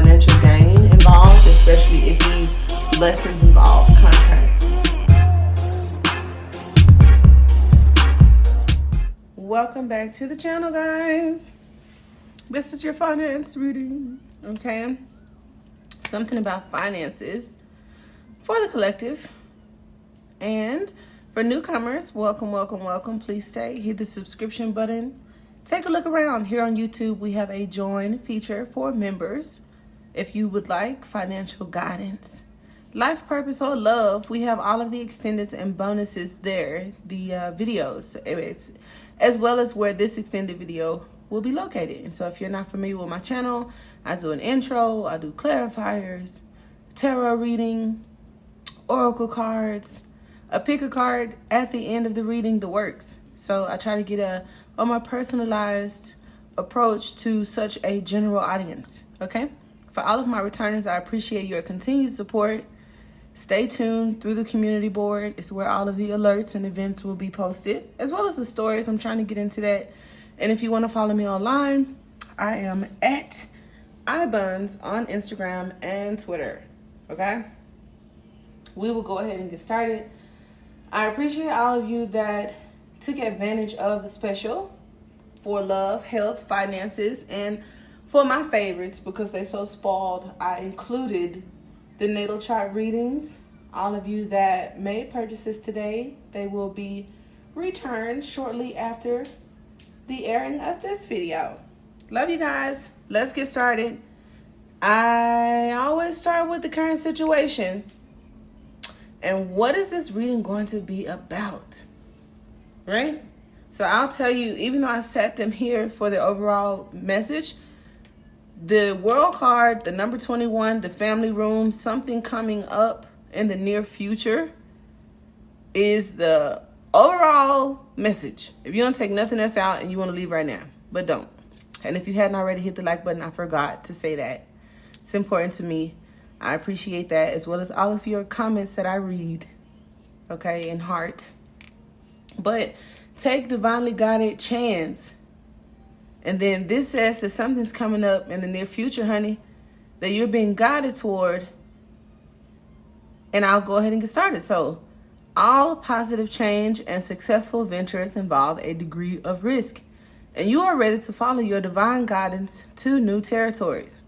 financial gain involved, especially if these lessons involve contracts. Welcome back to the channel, guys. This is your finance reading, okay? Something about finances for the collective. And for newcomers, welcome, welcome, welcome. Please stay. Hit the subscription button. Take a look around. Here on YouTube, we have a join feature for members. If you would like financial guidance, life purpose, or love, we have all of the extendeds and bonuses there, the videos, as well as where this extended video will be located. And so if you're not familiar with my channel, I do an intro, I do clarifiers, tarot reading, oracle cards, a pick a card at the end of the reading, the works. So I try to get a more personalized approach to such a general audience, okay? For all of my returners, I appreciate your continued support. Stay tuned through the community board. It's where all of the alerts and events will be posted, as well as the stories. I'm trying to get into that. And if you want to follow me online, I am at iBuns on Instagram and Twitter, okay? We will go ahead and get started. I appreciate all of you that took advantage of the special for love, health, finances, and for my favorites, because they're so spoiled, I included the natal chart readings. All of you that made purchases today, they will be returned shortly after the airing of this video. Love you guys. Let's get started. I always start with the current situation. And what is this reading going to be about? Right? So I'll tell you, even though I set them here for the overall message, the World card, the number 21, the family room, something coming up in the near future is the overall message. If you don't take nothing else out and you want to leave right now, but don't. And if you hadn't already hit the like button, I forgot to say that. It's important to me. I appreciate that, as well as all of your comments that I read, okay, in heart. But take divinely guided chance. And then this says that something's coming up in the near future, honey, that you're being guided toward. And I'll go ahead and get started. So all positive change and successful ventures involve a degree of risk, and you are ready to follow your divine guidance to new territories.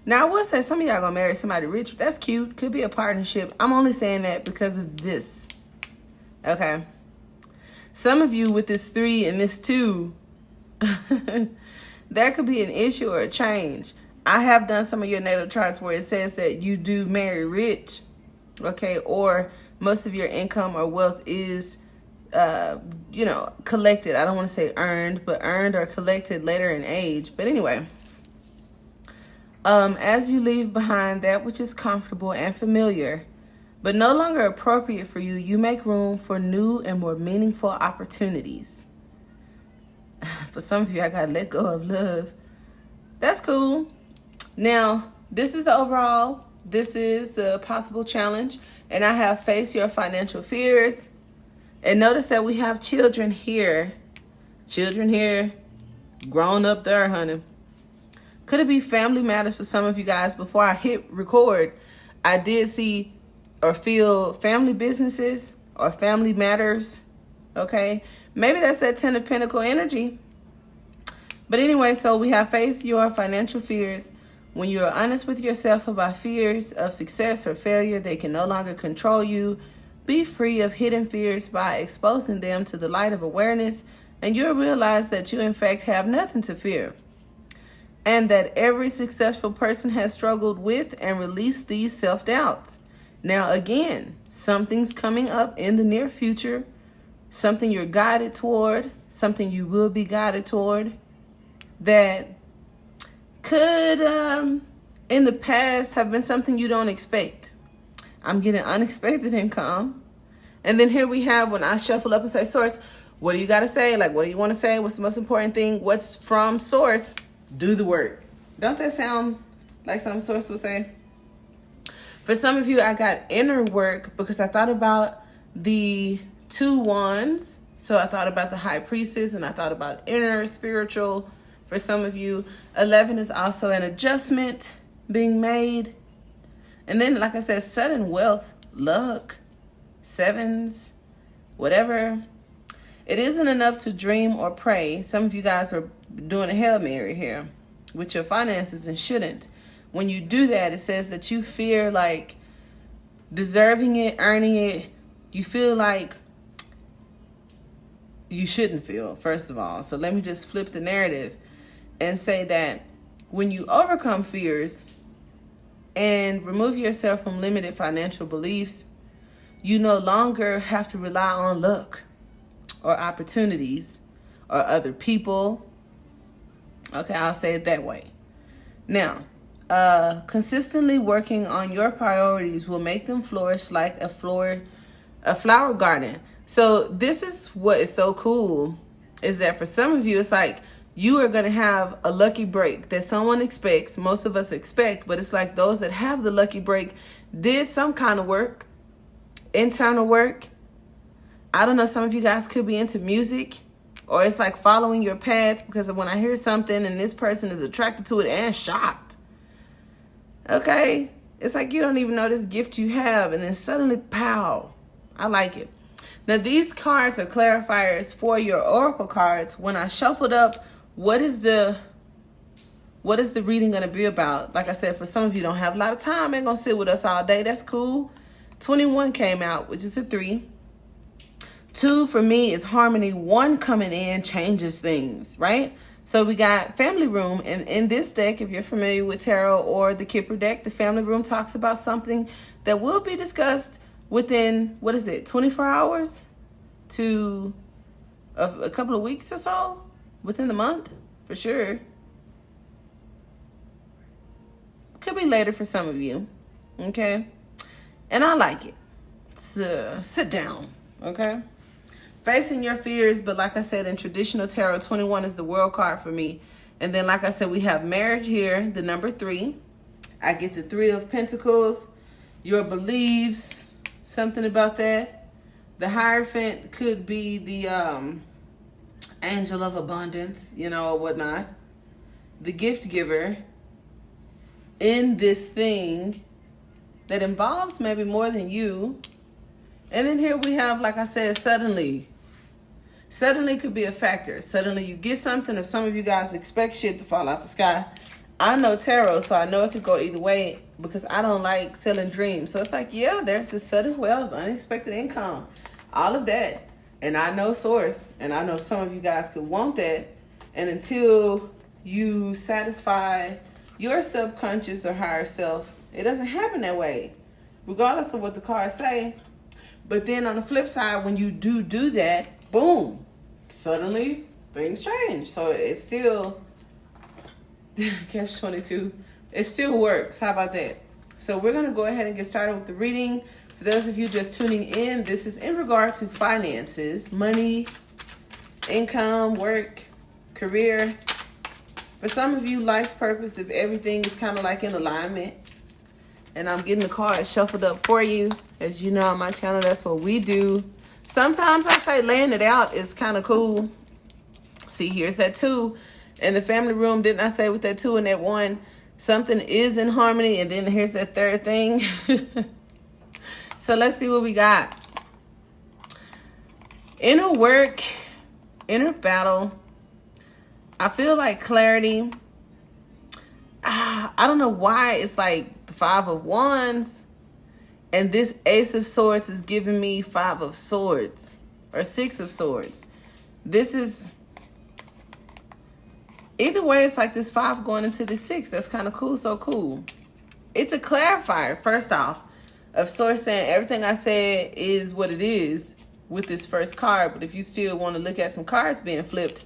Now, I will say some of y'all gonna marry somebody rich. That's cute. Could be a partnership. I'm only saying that because of this. Okay. Some of you with this 3 and this 2, there could be an issue or a change. I have done some of your natal charts where it says that you do marry rich, okay, or most of your income or wealth is, collected. I don't want to say earned, but earned or collected later in age. But anyway, as you leave behind that which is comfortable and familiar, but no longer appropriate for you, you make room for new and more meaningful opportunities. For some of you, I gotta let go of love. That's cool. Now, this is the overall. This is the possible challenge. And I have faced your financial fears. And notice that we have children here. Children here. Grown up there, honey. Could it be family matters for some of you guys? Before I hit record, I did see or feel family businesses or family matters. Okay. Maybe that's that 10 of Pentacle energy. But anyway, so we have faced your financial fears. When you are honest with yourself about fears of success or failure, they can no longer control you. Be free of hidden fears by exposing them to the light of awareness, and you'll realize that you in fact have nothing to fear. And that every successful person has struggled with and released these self-doubts. Now again, something's coming up in the near future. Something you're guided toward, something you will be guided toward, that could, in the past, have been something you don't expect. I'm getting unexpected income. And then here we have, when I shuffle up and say, Source, what do you got to say? Like, what do you want to say? What's the most important thing? What's from Source? Do the work. Don't that sound like some Source would say? For some of you, I got inner work because I thought about the 2 wands. So I thought about the High Priestess and I thought about inner spiritual. For some of you, 11 is also an adjustment. being made. And then, like I said, sudden wealth, luck, sevens, whatever. It isn't enough to dream or pray. Some of you guys are doing a Hail Mary here with your finances and shouldn't. When you do that, it says that you fear like deserving it, earning it. You feel like you shouldn't feel, first of all. So let me just flip the narrative and say that when you overcome fears and remove yourself from limited financial beliefs, you no longer have to rely on luck or opportunities or other people. Okay, I'll say it that way. Now, consistently working on your priorities will make them flourish like a flower garden. So this is what is so cool, is that for some of you, it's like you are going to have a lucky break that someone expects, most of us expect, but it's like those that have the lucky break did some kind of work, internal work. I don't know, some of you guys could be into music, or it's like following your path, because when I hear something and this person is attracted to it and shocked, okay, it's like you don't even know this gift you have, and then suddenly, pow, I like it. Now, these cards are clarifiers for your oracle cards. When I shuffled up, what is the reading going to be about? Like I said, for some of you don't have a lot of time, ain't going to sit with us all day. That's cool. 21 came out, which is a 3. 2 for me is harmony. 1 coming in changes things, right? So we got family room. And in this deck, if you're familiar with tarot or the Kipper deck, the family room talks about something that will be discussed within, 24 hours to a couple of weeks or so, within the month, for sure. Could be later for some of you, okay? And I like it. So sit down, okay? Facing your fears, but like I said, in traditional tarot, 21 is the world card for me. And then, like I said, we have marriage here, the number 3. I get the 3 of Pentacles, your beliefs, something about that. The Hierophant could be the angel of abundance, or whatnot. The gift giver in this thing that involves maybe more than you. And then here we have, like I said, suddenly. Suddenly could be a factor. Suddenly you get something, or some of you guys expect shit to fall out the sky. I know tarot, so I know it could go either way, because I don't like selling dreams. So it's like, yeah, there's this sudden wealth, unexpected income, all of that. And I know source, and I know some of you guys could want that. And until you satisfy your subconscious or higher self, it doesn't happen that way, regardless of what the cards say. But then on the flip side, when you do that, boom, suddenly things change. So it's still, catch 22, it still works. How about that? So we're going to go ahead and get started with the reading. For those of you just tuning in, this is in regard to finances, money, income, work, career. For some of you, life purpose, if everything is kind of like in alignment. And I'm getting the cards shuffled up for you. As you know, on my channel, that's what we do. Sometimes I say laying it out is kind of cool. See, here's that 2. In the family room, didn't I say with that 2 and that 1, something is in harmony? And then here's that 3rd thing. So let's see what we got. Inner work, inner battle. I feel like clarity. I don't know why it's like the 5 of Wands. And this Ace of Swords is giving me 5 of Swords or 6 of Swords. This is, either way, it's like this 5 going into the 6. That's kind of cool. So cool. It's a clarifier, first off, of Swords saying everything I said is what it is with this first card. But if you still want to look at some cards being flipped,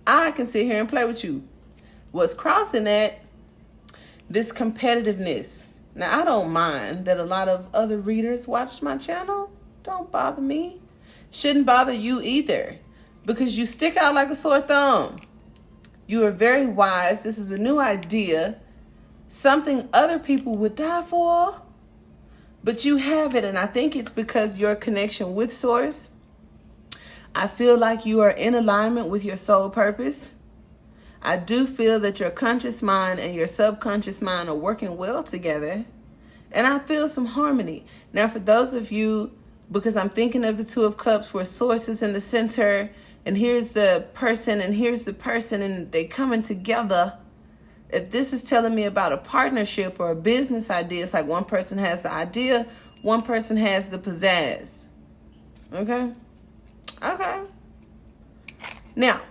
I can sit here and play with you. What's crossing that? This competitiveness. Now, I don't mind that a lot of other readers watch my channel. Don't bother me. Shouldn't bother you either, because you stick out like a sore thumb. You are very wise. This is a new idea, something other people would die for, but you have it. And I think it's because your connection with Source. I feel like you are in alignment with your soul purpose. I do feel that your conscious mind and your subconscious mind are working well together. And I feel some harmony. Now, for those of you, because I'm thinking of the Two of Cups where Source is in the center, and here's the person, and here's the person, and they coming together. If this is telling me about a partnership or a business idea, it's like one person has the idea, one person has the pizzazz. Okay? Okay. Now,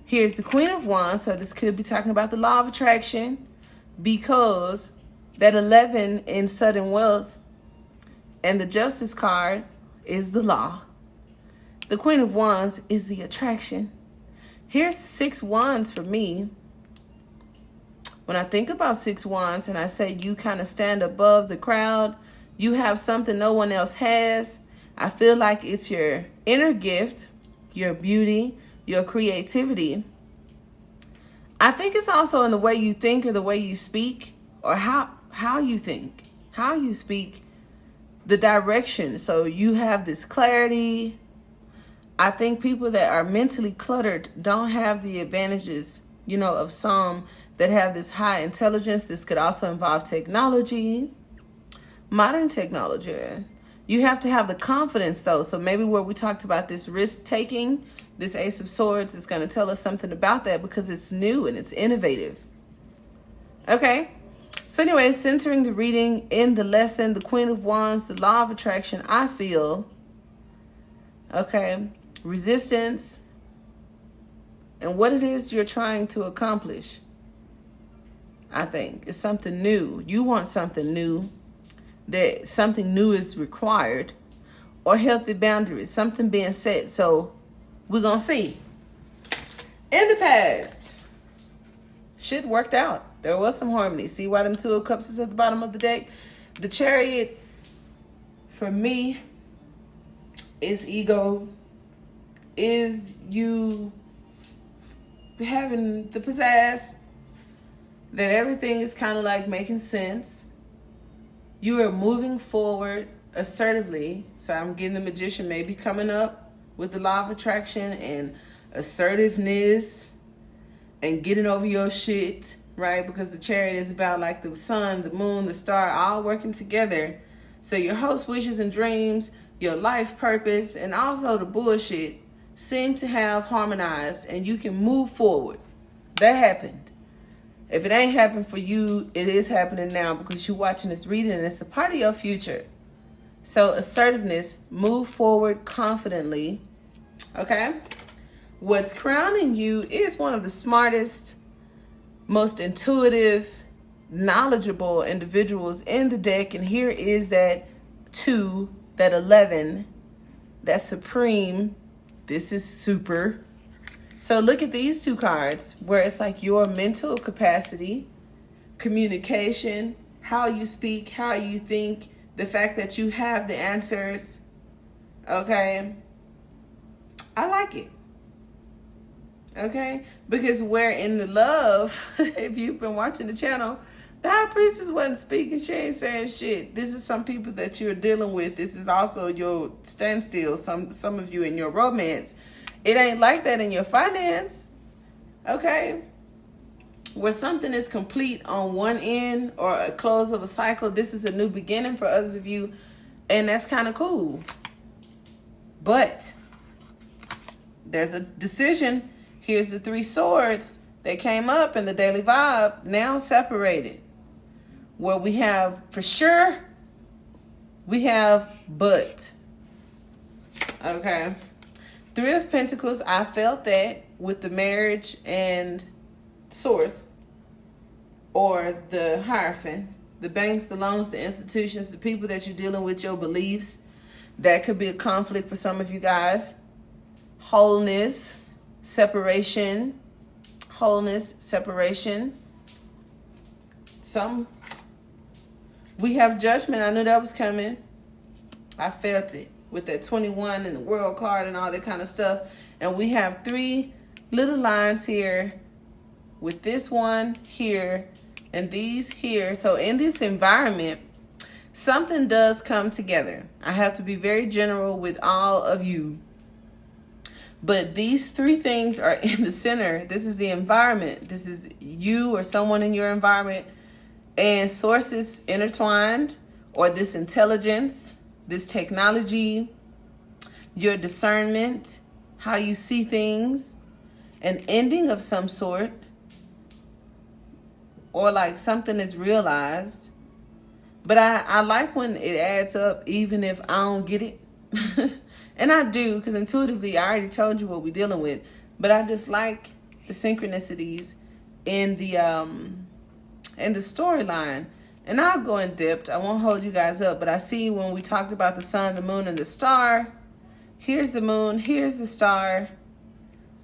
here's the Queen of Wands. So this could be talking about the law of attraction, because that 11 in sudden wealth and the Justice card is the law. The Queen of Wands is the attraction. Here's 6 wands for me. When I think about 6 wands and I say you kind of stand above the crowd, you have something no one else has. I feel like it's your inner gift, your beauty, your creativity. I think it's also in the way you think or the way you speak, or how you think, how you speak, the direction. So you have this clarity. I think people that are mentally cluttered don't have the advantages, of some that have this high intelligence. This could also involve technology, modern technology. You have to have the confidence though. So maybe where we talked about this risk taking, this Ace of Swords is going to tell us something about that because it's new and it's innovative. Okay. So anyway, centering the reading in the lesson, the Queen of Wands, the law of attraction, I feel, okay, resistance and what it is you're trying to accomplish. I think it's something new. You want something new, that something new is required, or healthy boundaries, something being set. So we're going to see. In the past, shit worked out. There was some harmony. See why them Two of Cups is at the bottom of the deck? The Chariot, for me, is ego. Is you having the pizzazz, that everything is kind of like making sense. You are moving forward assertively. So I'm getting the Magician maybe coming up with the law of attraction and assertiveness and getting over your shit, right? Because the Chariot is about like the sun, the moon, the star, all working together. So your hopes, wishes, and dreams, your life purpose, and also the bullshit seem to have harmonized and you can move forward. That happened. If it ain't happened for you, it is happening now because you're watching this reading and it's a part of your future. So assertiveness, move forward confidently. Okay? What's crowning you is one of the smartest, most intuitive, knowledgeable individuals in the deck. And here is that 2, that 11, that supreme. This is super. So look at these 2 cards where it's like your mental capacity, communication, how you speak, how you think, the fact that you have the answers. Okay. I like it. Okay. Because where in the love, if you've been watching the channel, the High Priestess wasn't speaking. She ain't saying shit. This is some people that you're dealing with. This is also your standstill. Some of you in your romance. It ain't like that in your finance. Okay. Where something is complete on one end or a close of a cycle, this is a new beginning for others of you. And that's kind of cool. But there's a decision. Here's the 3 swords. They came up in the daily vibe, now separated. Where we have for sure, we have but. Okay. 3 of Pentacles, I felt that with the marriage and Source, or the Hierophant, the banks, the loans, the institutions, the people that you're dealing with, your beliefs. That could be a conflict for some of you guys. Wholeness, separation. Wholeness, separation. We have Judgment. I knew that was coming. I felt it with that 21 and the World card and all that kind of stuff. And we have 3 little lines here with this one here and these here. So in this environment, something does come together. I have to be very general with all of you. But these three things are in the center. This is the environment. This is you or someone in your environment, and sources intertwined, or this intelligence, this technology, your discernment, how you see things, an ending of some sort, or like something is realized. But I like when it adds up, even if I don't get it. And I do, because intuitively I already told you what we're dealing with. But I just like the synchronicities in the storyline. And I'll go in depth. I won't hold you guys up. But I see when we talked about the sun, the moon, and the star. Here's the moon. Here's the star.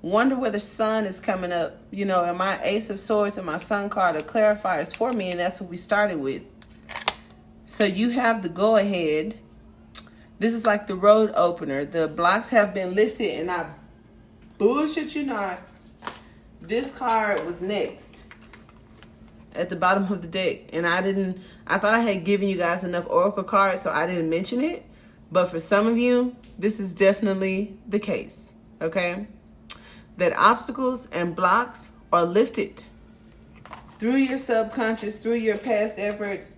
Wonder where the sun is coming up. You know, and my Ace of Swords and my Sun card are clarifiers for me. And that's what we started with. So you have the go ahead. This is like the road opener. The blocks have been lifted, and I bullshit you not. This card was next at the bottom of the deck. And I thought I had given you guys enough oracle cards, so I didn't mention it. But for some of you, this is definitely the case, okay? That obstacles and blocks are lifted through your subconscious, through your past efforts,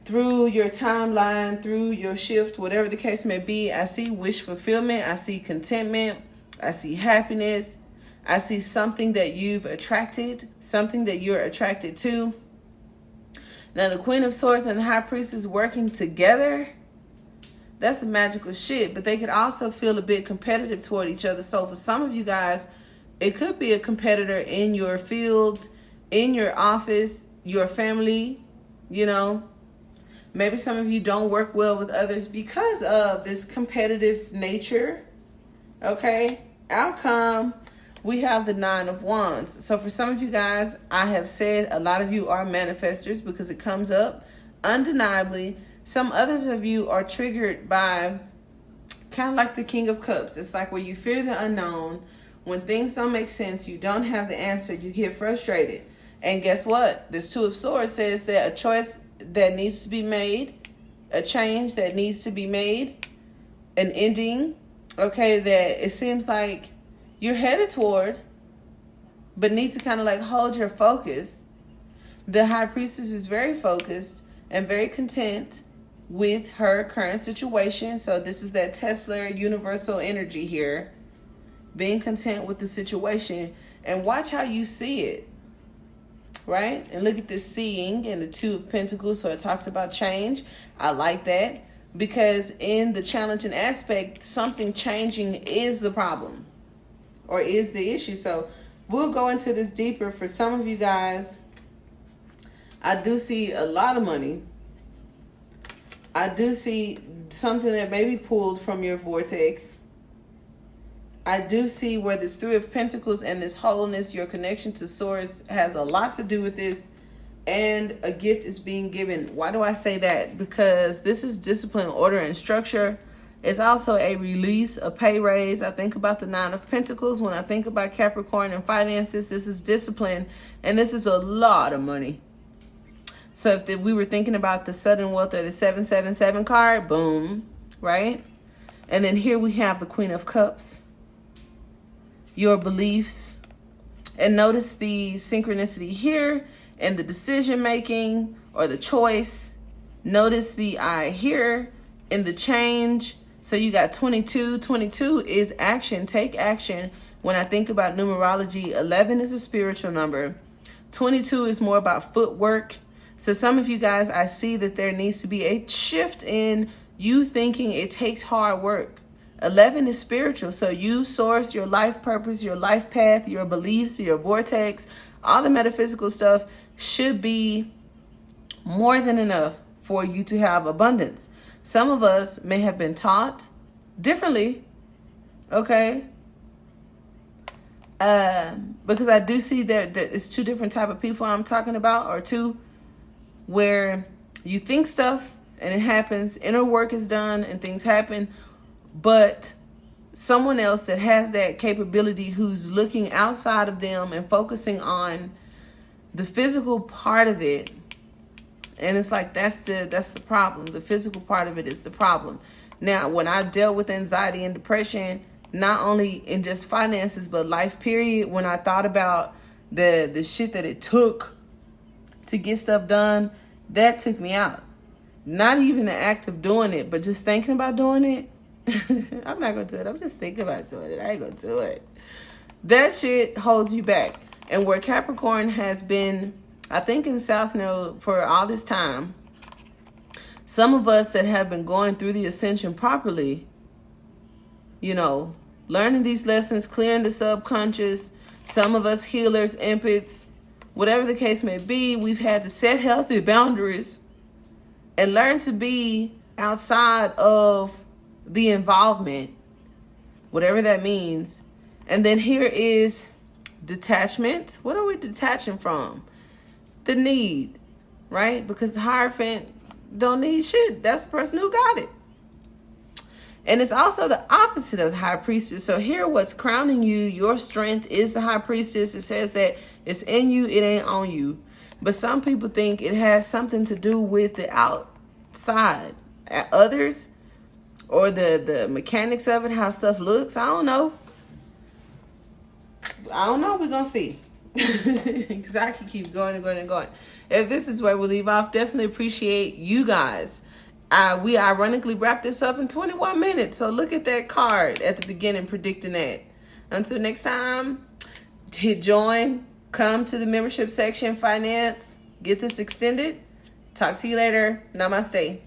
through your timeline, through your shift, whatever the case may be. I see wish fulfillment. I see contentment. I see happiness. I see something that you've attracted, something that you're attracted to. Now, the Queen of Swords and the High Priestess working together, that's some magical shit. But they could also feel a bit competitive toward each other. So for some of you guys, it could be a competitor in your field, in your office, your family, you know. Maybe some of you don't work well with others because of this competitive nature. Okay. Outcome, we have the Nine of Wands. So for some of you guys, I have said a lot of you are manifestors because it comes up undeniably. Some others of you are triggered by kind of like the King of Cups. It's like where you fear the unknown. When things don't make sense, you don't have the answer, you get frustrated. And guess what? This Two of Swords says that a choice that needs to be made, a change that needs to be made, an ending, okay, that it seems like you're headed toward, but need to kind of like hold your focus. The High Priestess is very focused and very content with her current situation. So this is that Tesla universal energy here, being content with the situation. And watch how you see it. Right? And look at this seeing and the Two of Pentacles. So it talks about change. I like that because in the challenging aspect, something changing is the problem or is the issue. So we'll go into this deeper. For some of you guys, I do see a lot of money. I do see something that may be pulled from your vortex. I do see where this Three of Pentacles and this wholeness, your connection to Source has a lot to do with this, and a gift is being given. Why do I say that? Because this is discipline, order, and structure. It's also a release, a pay raise. I think about the Nine of Pentacles. When I think about Capricorn and finances, this is discipline, and this is a lot of money. So if we were thinking about the sudden wealth or the 777 card, boom, right? And then here we have the Queen of Cups. Your beliefs, and notice the synchronicity here and the decision making or the choice. Notice the I here in the change. So you got 22. 22 is action. Take action. When I think about numerology, 11 is a spiritual number. 22 is more about footwork. So some of you guys, I see that there needs to be a shift in you thinking it takes hard work. 11 is spiritual. So you source your life purpose, your life path, your beliefs, your vortex, all the metaphysical stuff should be more than enough for you to have abundance. Some of us may have been taught differently. Okay. Because I do see that it's two different type of people I'm talking about, or two, where you think stuff and it happens, inner work is done and things happen. But someone else that has that capability, who's looking outside of them and focusing on the physical part of it, and it's like that's the problem. The physical part of it is the problem. Now, when I dealt with anxiety and depression, not only in just finances, but life period. When I thought about the shit that it took to get stuff done, that took me out. Not even the act of doing it, but just thinking about doing it. I'm not gonna do it. I'm just thinking about doing it. I ain't gonna do it. That shit holds you back. And where Capricorn has been, I think, in South Node for all this time, some of us that have been going through the ascension properly, you know, learning these lessons, clearing the subconscious, some of us healers, empaths, whatever the case may be, we've had to set healthy boundaries and learn to be outside of the involvement, whatever that means. And then here is detachment. What are we detaching from? The need, right? Because the Hierophant don't need shit. That's the person who got it. And it's also the opposite of the High Priestess. So here what's crowning you, your strength, is the High Priestess. It says that it's in you, it ain't on you. But some people think it has something to do with the outside, others, or the mechanics of it, how stuff looks. I don't know. We're going to see. Because I can keep going and going and going. If this is where we leave off, definitely appreciate you guys. We ironically wrapped this up in 21 minutes. So look at that card at the beginning predicting that. Until next time, hit join. Come to the membership section, finance. Get this extended. Talk to you later. Namaste.